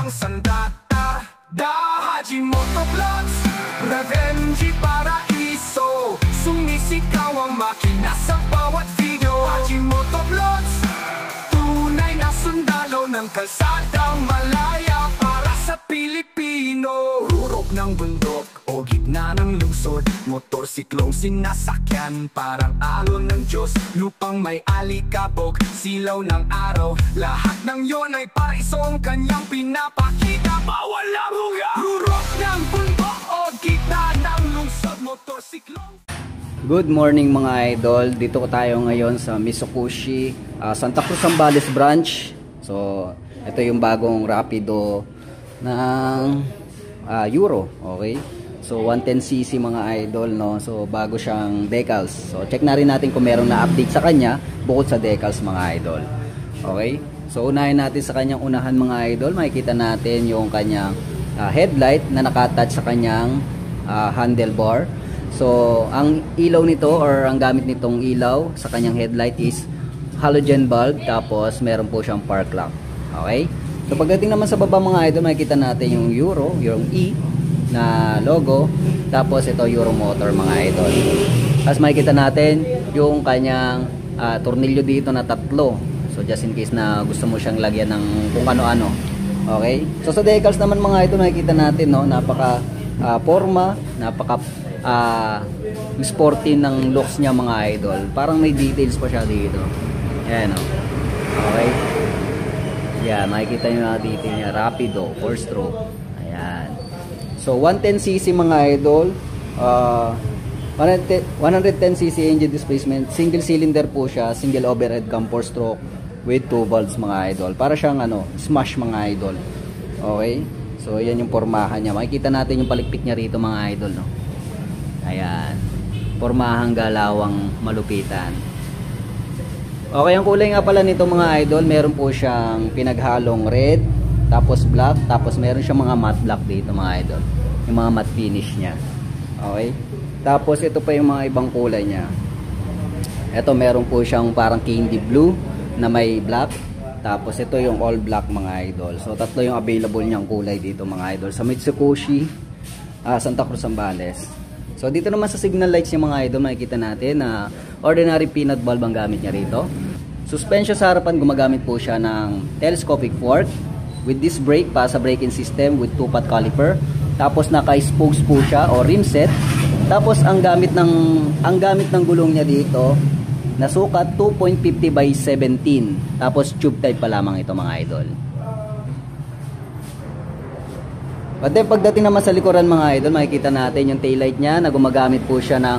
ang sandata Haji Motovlogs, Revenge Paraiso. Sumisigaw ang makina sa bawat video. Haji Motovlogs, tunay na sundalo ng kalsadang malaya para sa Pilipino. Hurog ng bundok o gitna ng lungsod, motorsiklong sinasakyan parang alon ng Diyos. Lupang may alikabok, silaw ng araw, lahat ng yon ay paraiso ang kanyang pinapakita. Bawal ang huga, hurog ng bundok o gitna ng lungsod, motorsiklong. Good morning mga idol, dito ko tayo ngayon sa Mitsukoshi, Santa Cruz Zambales branch. So ito yung bagong Rapido ng Euro, okay? So 110cc mga idol, no? So bago siyang decals. So check na rin natin kung meron na update sa kanya bukod sa decals mga idol. Okay? So unahin natin sa kanyang unahan mga idol, makikita natin yung kanyang headlight na naka-attach sa kanyang handlebar. So ang ilaw nito or ang gamit nitong ilaw sa kanyang headlight is halogen bulb, tapos meron po siyang park lamp. Okay? So pagdating naman sa baba mga idol, makikita natin yung Euro, yung E na logo, tapos ito Euro motor mga idol. Tapos makikita natin yung kanyang tornilyo dito na tatlo. So just in case na gusto mo siyang lagyan ng kung ano-ano. Okay? So sa decals naman mga idol, makikita natin, no, napaka forma, napaka sporty ng looks niya mga idol. Parang may details pa siya dito. Ayan, no. Okay? Yan, makikita nyo na dito niya, Rapido 4-stroke. Ayan. So 110cc mga idol, 110cc engine displacement, single cylinder po siya, single overhead cam 4-stroke with 2 valves mga idol. Para siyang smash mga idol. Okay? So yan yung pormahan niya. Makikita natin yung palikpik niya rito mga idol, no. Ayan. Pormahang galawang malupitan. Okay, ang kulay nga pala nito mga idol, meron po siyang pinaghalong red, tapos black, tapos meron siyang mga matte black dito mga idol. Yung mga matte finish niya. Okay? Tapos ito pa yung mga ibang kulay niya. Ito meron po siyang parang candy blue na may black. Tapos ito yung all black mga idol. So tatlo yung available niyang kulay dito mga idol sa Mitsukoshi Santa Cruz Zambales. So dito naman sa signal lights niya mga idol, makikita natin na ordinary peanut bulb ang gamit niya rito. Suspension sa harapan, gumagamit po siya ng telescopic fork with disc brake para sa braking system with 2-pot caliper. Tapos naka-spokes po siya o rim set. Tapos ang gamit ng gulong niya dito na sukat 2.50 by 17. Tapos tube type pa lamang ito mga idol. But then pagdating naman sa likuran mga idol, makikita natin yung taillight niya na gumagamit po siya ng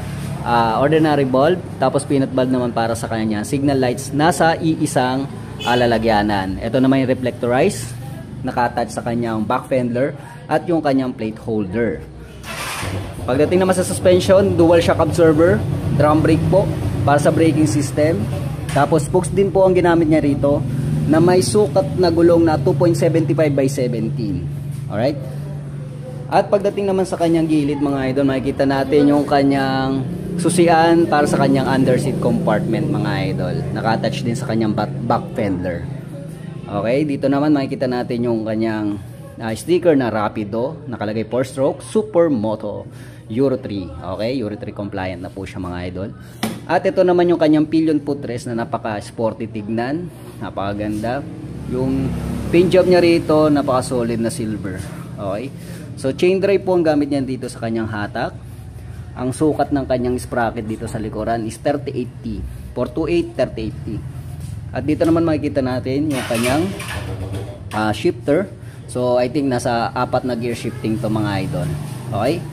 ordinary bulb, tapos peanut bulb naman para sa kanya signal lights nasa iisang lalagyanan. Ito naman yung reflectorized, naka-attach sa kanyang back fender at yung kanyang plate holder. Pagdating naman sa suspension, dual shock absorber, drum brake po para sa braking system. Tapos spokes din po ang ginamit niya rito na may sukat na gulong na 2.75 by 17. Alright? At pagdating naman sa kanyang gilid mga idol, makikita natin yung kanyang susian para sa kanyang underseat compartment mga idol. Naka-attach din sa kanyang back fender. Okay, dito naman makikita natin yung kanyang sticker na Rapido, nakalagay 4-stroke, Supermoto Euro 3. Okay, Euro 3 compliant na po siya mga idol. At ito naman yung kanyang pillion footrest na napaka-sporty tignan, napakaganda. Yung paint job niya rito, napaka-solid na silver. Okay. So chain drive po ang gamit niya dito sa kanyang hatak. Ang sukat ng kanyang sprocket dito sa likuran is 38T. 428 38T. At dito naman makikita natin yung kanyang shifter. So I think nasa 4 na gear shifting to mga idol. Okay?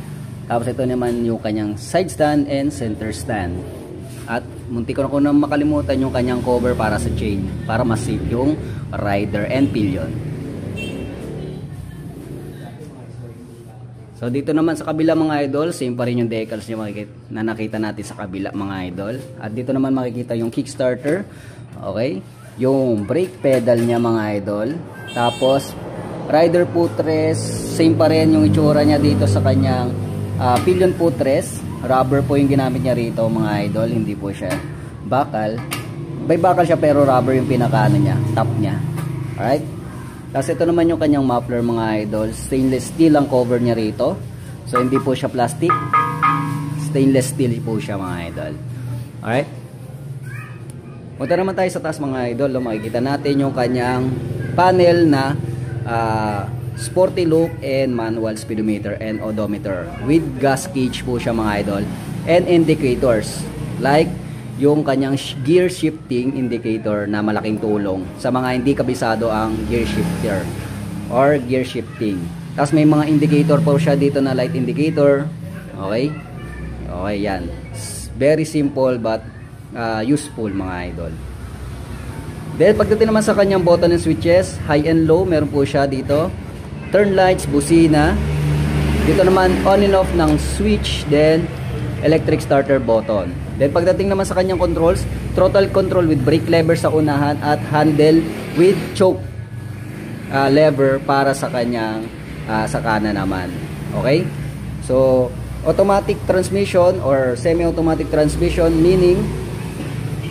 Tapos ito naman yung kanyang side stand and center stand. At munti ko na makalimutan yung kanyang cover para sa chain, para mas safe yung rider and pillion. So dito naman sa kabila mga idol, same pa rin yung decals na nakita natin sa kabila mga idol. At dito naman makikita yung kickstarter. Okay? Yung brake pedal niya mga idol. Tapos rider footrest, same pa rin yung itsura niya dito sa kanyang pillion footrest. Rubber po yung ginamit niya rito mga idol, hindi po siya bakal. May bakal siya pero rubber yung pinakaano niya, top niya. Alright? Tapos ito naman yung kanyang muffler mga idol. Stainless steel ang cover niya rito. So hindi po siya plastic. Stainless steel po siya mga idol. Alright. Punta naman tayo sa taas mga idol. Makikita natin yung kanyang panel na sporty look and manual speedometer and odometer. With gas gauge po siya mga idol. And indicators. Like yung kanyang gear shifting indicator na malaking tulong sa mga hindi kabisado ang gear shifter or gear shifting. Tapos may mga indicator po siya dito na light indicator. Okay? Okay, yan. Very simple but useful mga idol. Then pagdating naman sa kanyang button and switches, high and low, meron po siya dito. Turn lights, busina. Dito naman on and off ng switch, then electric starter button. Then pagdating naman sa kanyang controls, throttle control with brake lever sa unahan at handle with choke lever para sa kanyang sa kanan naman. Okay? So, automatic transmission or semi-automatic transmission, meaning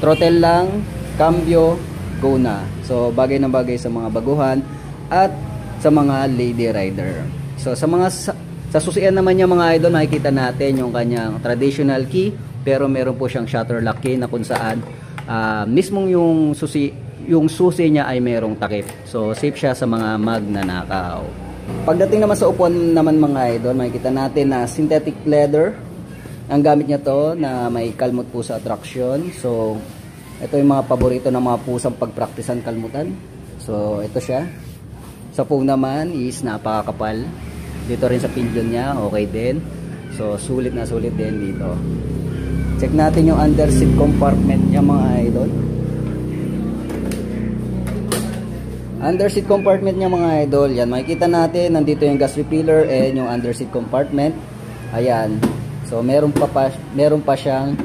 throttle lang, cambio, go na. So, bagay na bagay sa mga baguhan at sa mga lady rider. So, sa susian naman niya mga idol, makikita natin yung kanyang traditional key, pero meron po siyang shutter lock key na kung saan mismong yung susi niya ay merong takip. So safe siya sa mga magnanakaw. Pagdating naman sa upuan naman mga idol, makikita natin na synthetic leather. Ang gamit niya to na may kalmot po sa traction. So ito yung mga paborito ng mga pusang pagpraktisan kalmutan. So ito siya. Sa foam naman is napakakapal. Dito rin sa pinion niya, okay din. So sulit na sulit din dito. Check natin yung under seat compartment niya mga idol. Under seat compartment niya mga idol, yan makikita natin, nandito yung gas refiller and yung under seat compartment. Ayan. So meron pa siyang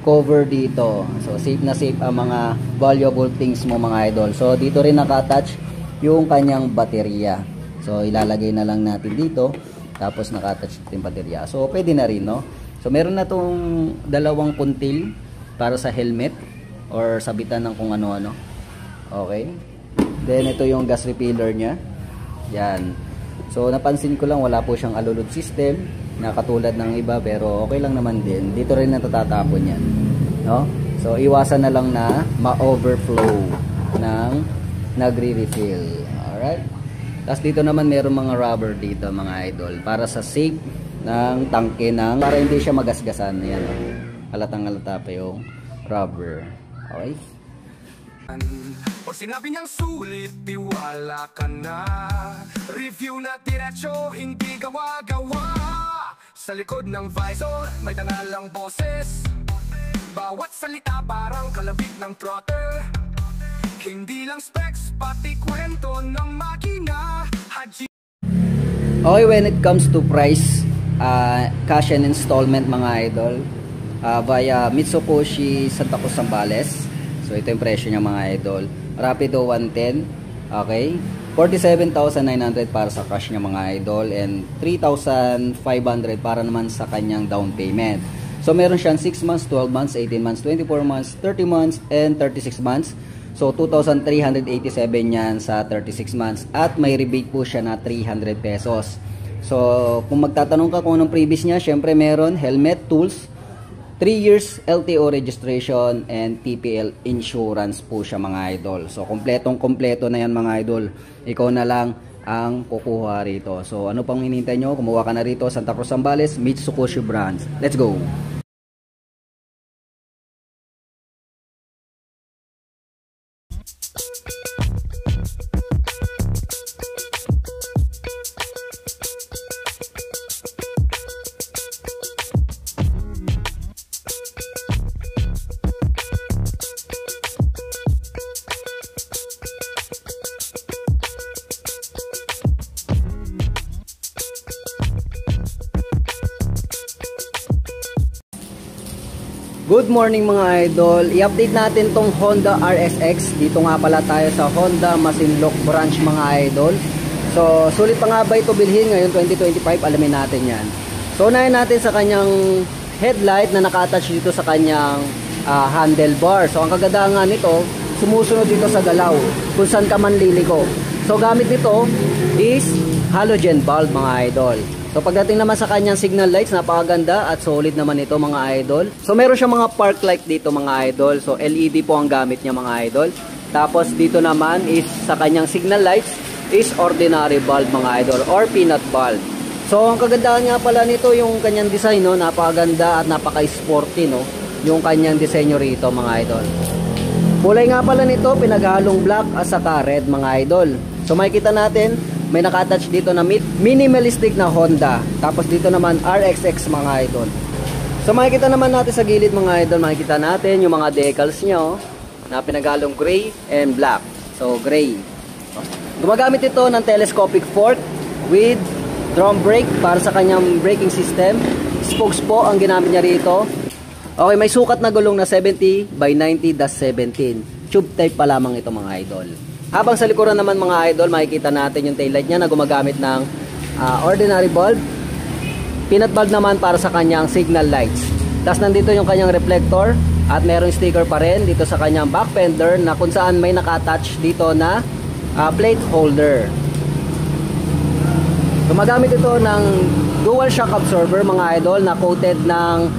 cover dito. So safe na safe ang mga valuable things mo mga idol. So dito rin naka-attach yung kanyang baterya. So ilalagay na lang natin dito, tapos naka-attach yung baterya. So pwede na rin, no? So meron na tong dalawang puntil para sa helmet or sabitan ng kung ano-ano. Okay. Then ito yung gas refiller niya. Yan. So napansin ko lang wala po siyang alulod system na katulad ng iba, pero okay lang naman din. Dito rin natatatapon yan. No? So iwasan na lang na ma-overflow ng nagre-refill. Alright. Tapos dito naman meron mga rubber dito mga idol para sa safe ng tangke ng para hindi siya magasgasan. Ayan, halatang halata pa yung rubber. Okay. Pag sinabi niyang sulit, tiwala ka na. Review na diretso, hindi gawa-gawa. Sa likod ng visor, may tanalang boses. Bawat salita parang kalabit ng throttle. Hindi lang specs, pati kwento ng makina. Okay, when it comes to price, cash and installment mga idol, via Mitsubishi Santa Cruz Zambales. So ito yung presyo niya mga idol. Rapido 110, okay, 47,900 para sa cash niya mga idol, and 3,500 para naman sa kanyang down payment. So meron siyang 6 months, 12 months, 18 months, 24 months, 30 months, and 36 months. So 2,387 yan sa 36 months, at may rebate po siya na 300 pesos. So kung magtatanong ka kung anong previous niya, syempre meron helmet, tools, 3 years LTO registration, and TPL insurance po siya mga idol. So kompletong-kompleto na yan mga idol. Ikaw na lang ang kukuha rito. So ano pang hinihintay nyo? Kumuha ka na rito, Santa Cruz Zambales, Mitsubishi brands. Let's go! Good morning mga idol. I-update natin tong Honda RSX. Dito nga pala tayo sa Honda Masinloc branch mga idol. So sulit pa nga ba ito bilhin ngayon 2025? Alamin natin yan. So unahin natin sa kanyang headlight na naka-attach dito sa kanyang handlebar. So ang kagandahan nito, sumusunod dito sa galaw kung saan ka man liliko. So So gamit nito is halogen bulb mga idol. So pagdating naman sa kanyang signal lights, napakaganda at solid naman ito mga idol. So meron siyang mga park light dito mga idol. So LED po ang gamit niya mga idol. Tapos dito naman is sa kanyang signal lights is ordinary bulb mga idol or peanut bulb. So ang kagandahan nga pala nito yung kanyang design, no, napakaganda at napaka-sporty, no, yung kanyang disenyo rito mga idol. Kulay nga pala nito pinaghalong black at saka red mga idol. So makikita natin may naka-attach dito na minimalistic na Honda. Tapos dito naman RXX mga idol. So makikita naman natin sa gilid mga idol, makikita natin yung mga decals niya, oh, na pinaghalong gray and black. So gray. Gumagamit ito ng telescopic fork with drum brake para sa kanyang braking system. Spokes po ang ginamit niya rito. Okay, may sukat na gulong na 70 by 90-17. Tube type pa lamang ito mga idol. Habang sa likuran naman mga idol, makikita natin yung taillight niya na gumagamit ng ordinary bulb. Peanut bulb naman para sa kanyang signal lights. Tapos nandito yung kanyang reflector at merong sticker pa rin dito sa kanyang back fender na kung saan may naka-attach dito na plate holder. Gumagamit ito ng dual shock absorber mga idol na coated ng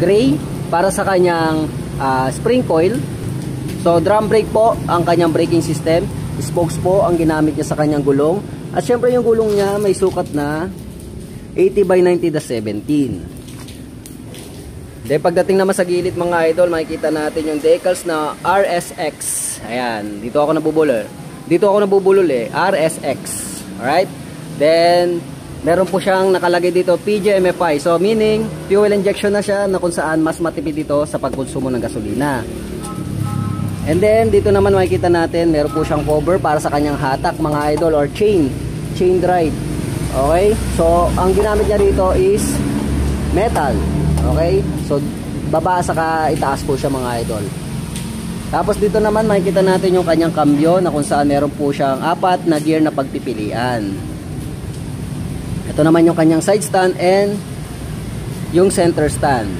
gray para sa kanyang spring coil. So drum brake po ang kanyang braking system. Spokes po ang ginamit niya sa kanyang gulong. At syempre yung gulong niya may sukat na 80 by 90-17. Then pagdating naman sa gilid mga idol, makikita natin yung decals na RSX. Ayan, dito ako nabubulol. RSX. Alright? Then meron po siyang nakalagay dito PGMFI. So meaning fuel injection na siya na kung saan mas matipid ito sa pagkonsumo ng gasolina. And then dito naman makikita natin meron po siyang cover para sa kanyang hatak mga idol or chain drive. Okay? So ang ginamit niya rito is metal. Okay? So baba saka itaas po siya mga idol. Tapos dito naman makikita natin yung kanyang kambyo na kung saan meron po siyang 4 na gear na pagpipilian. Ito naman yung kanyang side stand and yung center stand.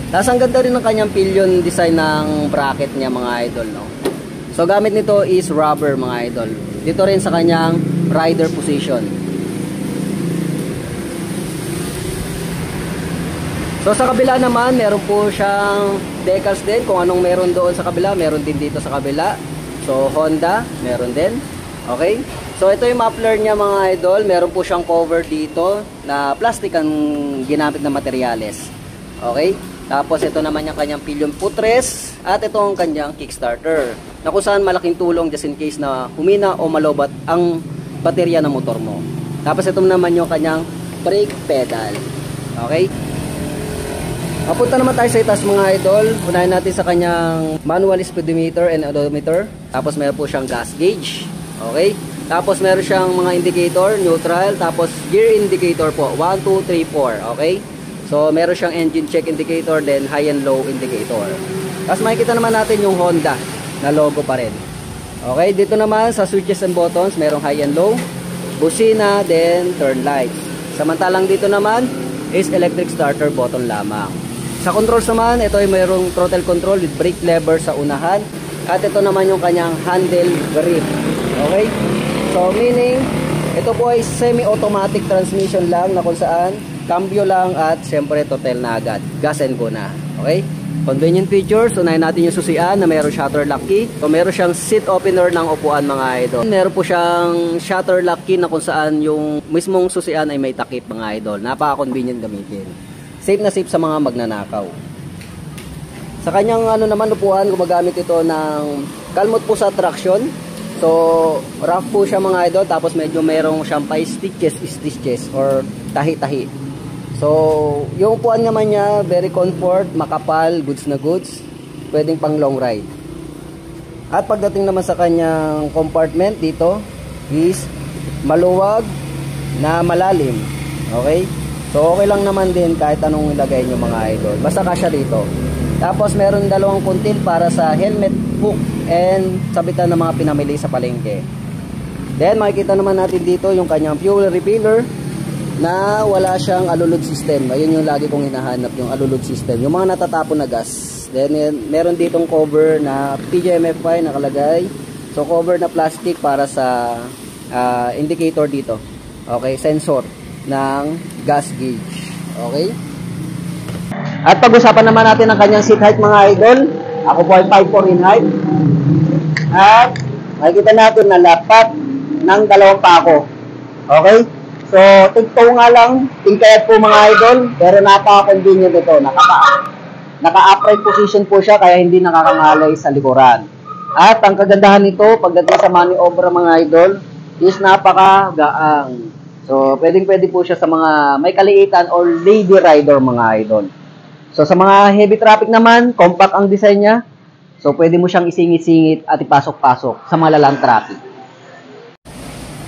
Tapos ang ganda rin ng kanyang pillion design ng bracket niya mga idol, no? So gamit nito is rubber mga idol. Dito rin sa kanyang rider position. So sa kabila naman meron po siyang decals din. Kung anong meron doon sa kabila, meron din dito sa kabila. So Honda, meron din. Okay? So ito yung muffler niya mga idol. Meron po siyang cover dito na plastic ang ginamit na materyales. Okay? Tapos ito naman yung kanyang pillion footrest at ito ang kanyang kickstarter na kung saan malaking tulong just in case na humina o malobat ang baterya ng motor mo. Tapos ito naman yung kanyang brake pedal. Okay? Mapunta naman tayo sa itaas mga idol. Unahin natin sa kanyang manual speedometer and odometer. Tapos meron po siyang gas gauge. Okay? Tapos meron siyang mga indicator, neutral, tapos gear indicator po. 1, 2, 3, 4. Okay? So, meron siyang engine check indicator, then high and low indicator. Tapos makikita naman natin yung Honda na logo pa rin. Okay, dito naman sa switches and buttons, merong high and low, busina, then turn lights. Samantalang dito naman is electric starter button lamang. Sa controls naman, ito ay mayroong throttle control with brake lever sa unahan. At ito naman yung kanyang handle grip. Okay? So, meaning, ito po ay semi-automatic transmission lang na kung saan cambio lang at siyempre total na agad. Gas and go na. Okay? Convenient features. Unahin natin yung susian na meron shutter lock key. So meron siyang seat opener ng upuan mga idol. Meron po siyang shutter lock key na kung saan yung mismong susian ay may takip mga idol. Napaka-convenient gamitin. Safe na safe sa mga magnanakaw. Sa kanyang naman upuan, gumagamit ito ng kalmot po sa traction. So rough po siya mga idol. Tapos medyo merong siyang stitches or tahi-tahi. So, yung upuan naman niya, very comfort, makapal, goods na goods. Pwedeng pang long ride. At pagdating naman sa kanyang compartment dito, is maluwag na malalim. Okay? So, okay lang naman din kahit anong ilagay nyo mga idol. Basta kasya dito. Tapos, meron dalawang kuntil para sa helmet hook and sabitan ng mga pinamili sa palengke. Then, makikita naman natin dito yung kanyang fuel refiller na wala siyang alulod system. Ayun yung lagi kong hinahanap, yung alulod system, yung mga natatapon na gas. Then meron ditong cover na PGMFI nakalagay. So cover na plastic para sa indicator dito. Okay, sensor ng gas gauge. Okay? At pag-usapan naman natin ang kanyang seat height mga idol. Ako po ay 5'4" in height. At makikita natin na lapat ng dalawang pako. Okay? So, tigto nga lang, tingkayat po mga idol, pero napaka-convenient ito. Naka-upright position po siya, kaya hindi nakakangalay sa likuran. At ang kagandahan nito, pagdating sa maniobra mga idol, is napaka-gaang. So, pwedeng-pwede po siya sa mga may kaliitan or lady rider mga idol. So, sa mga heavy traffic naman, compact ang design niya. So, pwede mo siyang isingit-singit at ipasok-pasok sa malalang traffic.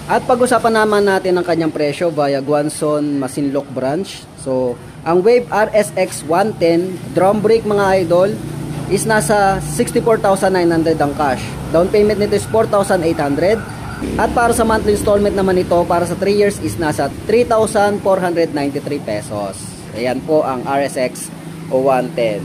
At pag-usapan naman natin ang kanyang presyo via Guanzon Masinloc branch. So, ang Wave RSX 110 drum brake mga idol is nasa 64,900 ang cash. Down payment nito is 4,800. At para sa monthly installment naman ito para sa 3 years is nasa 3,493 pesos. Ayan po ang RSX 110.